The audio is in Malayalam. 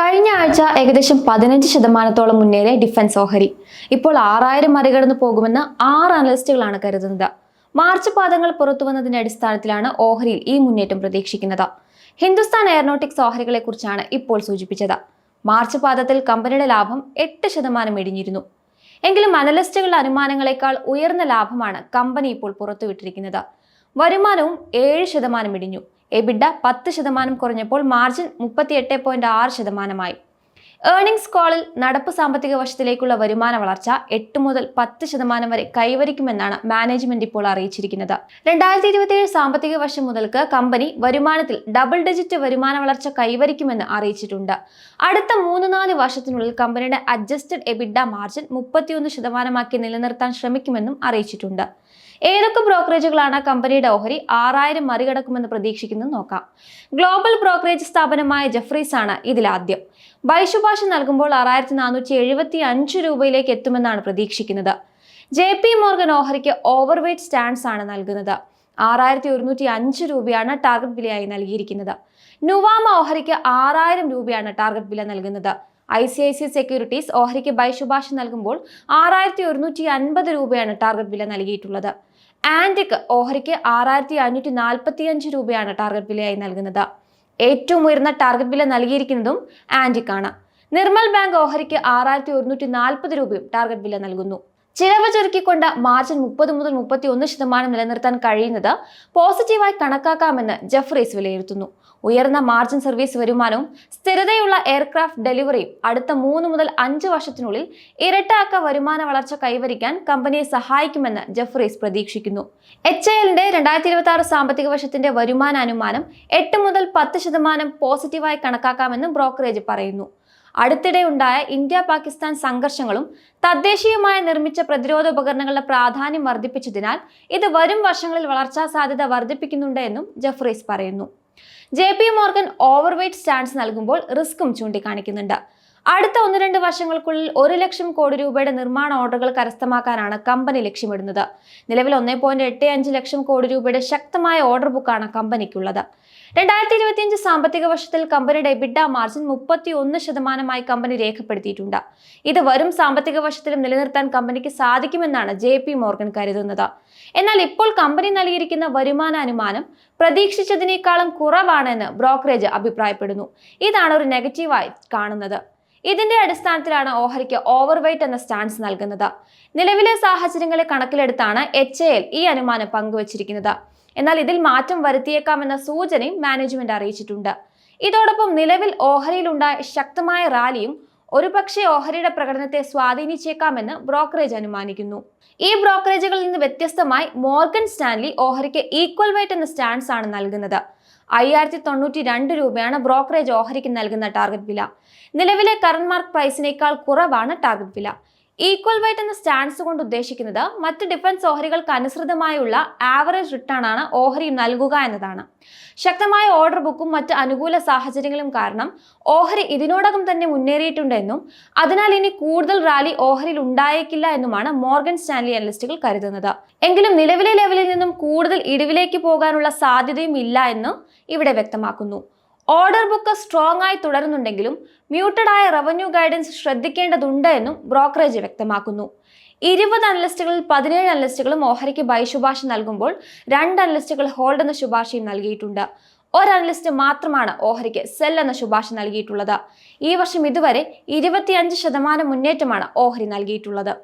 കഴിഞ്ഞ ആഴ്ച ഏകദേശം 15% മുന്നേറിയ ഡിഫൻസ് ഓഹരി ഇപ്പോൾ 6000 മറികടന്നു പോകുമെന്ന് 6 അനലിസ്റ്റുകളാണ് കരുതുന്നത്. മാർച്ച് പാദങ്ങൾ പുറത്തുവന്നതിന്റെ അടിസ്ഥാനത്തിലാണ് ഓഹരിയിൽ ഈ മുന്നേറ്റം പ്രതീക്ഷിക്കുന്നത്. ഹിന്ദുസ്ഥാൻ എയറോനോട്ടിക്സ് ഓഹരികളെ കുറിച്ചാണ് ഇപ്പോൾ സൂചിപ്പിച്ചത്. മാർച്ച് പാദത്തിൽ കമ്പനിയുടെ ലാഭം 8% ഇടിഞ്ഞിരുന്നു. എങ്കിലും അനലിസ്റ്റുകളുടെ അനുമാനങ്ങളെക്കാൾ ഉയർന്ന ലാഭമാണ് കമ്പനി ഇപ്പോൾ പുറത്തുവിട്ടിരിക്കുന്നത്. വരുമാനവും 7% ഇടിഞ്ഞു. EBITDA 10% കുറഞ്ഞപ്പോൾ margin 38.6%. ഏർണിംഗ്സ് കോളിൽ നടപ്പ് സാമ്പത്തിക വർഷത്തിലേക്കുള്ള വരുമാന വളർച്ച 8 മുതൽ 10% വരെ കൈവരിക്കുമെന്നാണ് മാനേജ്മെന്റ് ഇപ്പോൾ അറിയിച്ചിരിക്കുന്നത്. 2027 സാമ്പത്തിക വർഷം മുതൽക്ക് കമ്പനി വരുമാനത്തിൽ ഡബിൾ ഡിജിറ്റ് വരുമാന വളർച്ച കൈവരിക്കുമെന്ന് അറിയിച്ചിട്ടുണ്ട്. അടുത്ത 3-4 വർഷത്തിനുള്ളിൽ കമ്പനിയുടെ അഡ്ജസ്റ്റഡ് എബിഡ മാർജിൻ 31% നിലനിർത്താൻ ശ്രമിക്കുമെന്നും അറിയിച്ചിട്ടുണ്ട്. ഏതൊക്കെ ബ്രോക്കറേജുകളാണ് കമ്പനിയുടെ ഓഹരി 6000 മറികടക്കുമെന്ന് പ്രതീക്ഷിക്കുന്നത് നോക്കാം. ഗ്ലോബൽ ബ്രോക്കറേജ് സ്ഥാപനമായ ജെഫ്രീസ് ആണ് ഇതിലാദ്യം. ബൈശുപാർശ നൽകുമ്പോൾ 6475 രൂപയിലേക്ക് എത്തുമെന്നാണ് പ്രതീക്ഷിക്കുന്നത്. JP മോർഗൻ ഓഹരിക്ക് ഓവർവെയ്റ്റ് സ്റ്റാൻസ് ആണ് നൽകുന്നത്. 6105 രൂപയാണ് ടാർഗറ്റ് വിലയായി നൽകിയിരിക്കുന്നത്. നുവാമ ഓഹരിക്ക് 6000 രൂപയാണ് ടാർഗറ്റ് വില നൽകുന്നത്. ICICI സെക്യൂരിറ്റീസ് ഓഹരിക്ക് ബൈശുപാർശ നൽകുമ്പോൾ 6150 രൂപയാണ് ടാർഗറ്റ് വില നൽകിയിട്ടുള്ളത്. ആൻഡിക് ഓഹരിക്ക് 6545 രൂപയാണ് ടാർഗറ്റ് വിലയായി നൽകുന്നത്. ഏറ്റവും ഉയർന്ന ടാർഗറ്റ് വില നൽകിയിരിക്കുന്നതും ആൻഡിക് ആണ്. നിർമ്മൽ ബാങ്ക് ഓഹരിക്ക് 6140 രൂപയും ടാർഗറ്റ് വില നൽകുന്നു. ചിലവ് ചുരുക്കിക്കൊണ്ട് മാർജിൻ 30 മുതൽ 31% നിലനിർത്താൻ കഴിയുന്നത് പോസിറ്റീവായി കണക്കാക്കാമെന്ന് ജെഫ്രീസ് വിലയിരുത്തുന്നു. ഉയർന്ന മാർജിൻ സർവീസ് വരുമാനവും സ്ഥിരതയുള്ള എയർക്രാഫ്റ്റ് ഡെലിവറിയും അടുത്ത 3 മുതൽ 5 വർഷത്തിനുള്ളിൽ ഇരട്ട വരുമാന വളർച്ച കൈവരിക്കാൻ കമ്പനിയെ സഹായിക്കുമെന്ന് ജെഫ്രീസ് പ്രതീക്ഷിക്കുന്നു. HALന്റെ 2026 സാമ്പത്തിക വർഷത്തിന്റെ വരുമാന അനുമാനം 8 മുതൽ 10% പോസിറ്റീവായി കണക്കാക്കാമെന്ന് ബ്രോക്കറേജ് പറയുന്നു. അടുത്തിടെ ഉണ്ടായ ഇന്ത്യ-പാകിസ്ഥാൻ സംഘർഷങ്ങളും തദ്ദേശീയമായി നിർമ്മിച്ച പ്രതിരോധ ഉപകരണങ്ങളുടെ പ്രാധാന്യം വർദ്ധിപ്പിച്ചതിനാൽ ഇത് വരും വർഷങ്ങളിൽ വളർച്ചാ സാധ്യത വർദ്ധിപ്പിക്കുന്നുണ്ട് എന്നും ജെഫ്രീസ് പറയുന്നു. JP മോർഗൻ ഓവർവെയ്റ്റ് സ്റ്റാൻസ് നൽകുമ്പോൾ റിസ്ക്കും ചൂണ്ടിക്കാണിക്കുന്നുണ്ട്. അടുത്ത 1-2 വർഷങ്ങൾക്കുള്ളിൽ 1 ലക്ഷം കോടി രൂപയുടെ നിർമ്മാണ ഓർഡറുകൾ കരസ്ഥമാക്കാനാണ് കമ്പനി ലക്ഷ്യമിടുന്നത്. നിലവിൽ 1.85 ലക്ഷം കോടി രൂപയുടെ ശക്തമായ ഓർഡർ ബുക്കാണ് കമ്പനിക്കുള്ളത്. 2025 സാമ്പത്തിക വർഷത്തിൽ കമ്പനിയുടെ എബിഡ മാർജിൻ 31% കമ്പനി രേഖപ്പെടുത്തിയിട്ടുണ്ട്. ഇത് വരും സാമ്പത്തിക വർഷത്തിലും നിലനിർത്താൻ കമ്പനിക്ക് സാധിക്കുമെന്നാണ് JP മോർഗൻ കരുതുന്നത്. എന്നാൽ ഇപ്പോൾ കമ്പനി നൽകിയിരിക്കുന്ന വരുമാന അനുമാനം പ്രതീക്ഷിച്ചതിനേക്കാളും കുറവാണെന്ന് ബ്രോക്കറേജ് അഭിപ്രായപ്പെടുന്നു. ഇതാണ് ഒരു നെഗറ്റീവായി കാണുന്നത്. ഇതിന്റെ അടിസ്ഥാനത്തിലാണ് ഓഹരിക്ക് ഓവർവെയ്റ്റ് എന്ന സ്റ്റാൻസ് നൽകുന്നത്. നിലവിലെ സാഹചര്യങ്ങളെ കണക്കിലെടുത്താണ് HAL ഈ അനുമാനം പങ്കുവച്ചിരിക്കുന്നത്. എന്നാൽ ഇതിൽ മാറ്റം വരുത്തിയേക്കാമെന്ന സൂചനയും മാനേജ്മെന്റ് അറിയിച്ചിട്ടുണ്ട്. ഇതോടൊപ്പം നിലവിൽ ഓഹരിയിലുണ്ടായ ശക്തമായ റാലിയും ഒരുപക്ഷെ ഓഹരിയുടെ പ്രകടനത്തെ സ്വാധീനിച്ചേക്കാമെന്ന് ബ്രോക്കറേജ് അനുമാനിക്കുന്നു. ഈ ബ്രോക്കറേജുകളിൽ നിന്ന് വ്യത്യസ്തമായി മോർഗൻ സ്റ്റാൻലി ഓഹരിക്ക് ഈക്വൽ വെയ്റ്റ് എന്ന സ്റ്റാൻസ് ആണ് നൽകുന്നത്. 5092 രൂപയാണ് ബ്രോക്കറേജ് ഓഹരിക്ക് നൽകുന്ന ടാർഗറ്റ് വില. നിലവിലെ കറന്റ് മാർക്ക് പ്രൈസിനേക്കാൾ കുറവാണ് ടാർഗറ്റ് വില. ഈക്വൽ വെയ്റ്റ് എന്ന സ്റ്റാൻസ് കൊണ്ട് ഉദ്ദേശിക്കുന്നത് മറ്റ് ഡിഫൻസ് ഓഹരികൾക്ക് അനുസൃതമായുള്ള ആവറേജ് റിട്ടേൺ ആണ് ഓഹരി നൽകുക എന്നതാണ്. ശക്തമായ ഓർഡർ ബുക്കും മറ്റ് അനുകൂല സാഹചര്യങ്ങളും കാരണം ഓഹരി ഇതിനോടകം തന്നെ മുന്നേറിയിട്ടുണ്ടെന്നും അതിനാൽ ഇനി കൂടുതൽ റാലി ഓഹരിയിൽ ഉണ്ടായേക്കില്ല എന്നുമാണ് മോർഗൻ സ്റ്റാൻലി അനലിസ്റ്റുകൾ കരുതുന്നത്. എങ്കിലും നിലവിലെ ലെവലിൽ നിന്നും കൂടുതൽ ഇടിവിലേക്ക് പോകാനുള്ള സാധ്യതയും ഇല്ല എന്ന് ഇവിടെ വ്യക്തമാക്കുന്നു. ഓർഡർ ബുക്ക് സ്ട്രോങ് ആയി തുടരുന്നുണ്ടെങ്കിലും മ്യൂട്ടഡ് ആയ റവന്യൂ ഗൈഡൻസ് ശ്രദ്ധിക്കേണ്ടതുണ്ട് എന്നും ബ്രോക്കറേജ് വ്യക്തമാക്കുന്നു. 20 അനലിസ്റ്റുകളിൽ 17 അനലിസ്റ്റുകളും ഓഹരിക്ക് ബൈ ശുപാർശ നൽകുമ്പോൾ 2 അനലിസ്റ്റുകൾ ഹോൾഡ് എന്ന ശുപാർശയും നൽകിയിട്ടുണ്ട്. ഒരു അനലിസ്റ്റ് മാത്രമാണ് ഓഹരിക്ക് സെൽ എന്ന ശുപാർശ നൽകിയിട്ടുള്ളത്. ഈ വർഷം ഇതുവരെ 25% മുന്നേറ്റമാണ് ഓഹരി നൽകിയിട്ടുള്ളത്.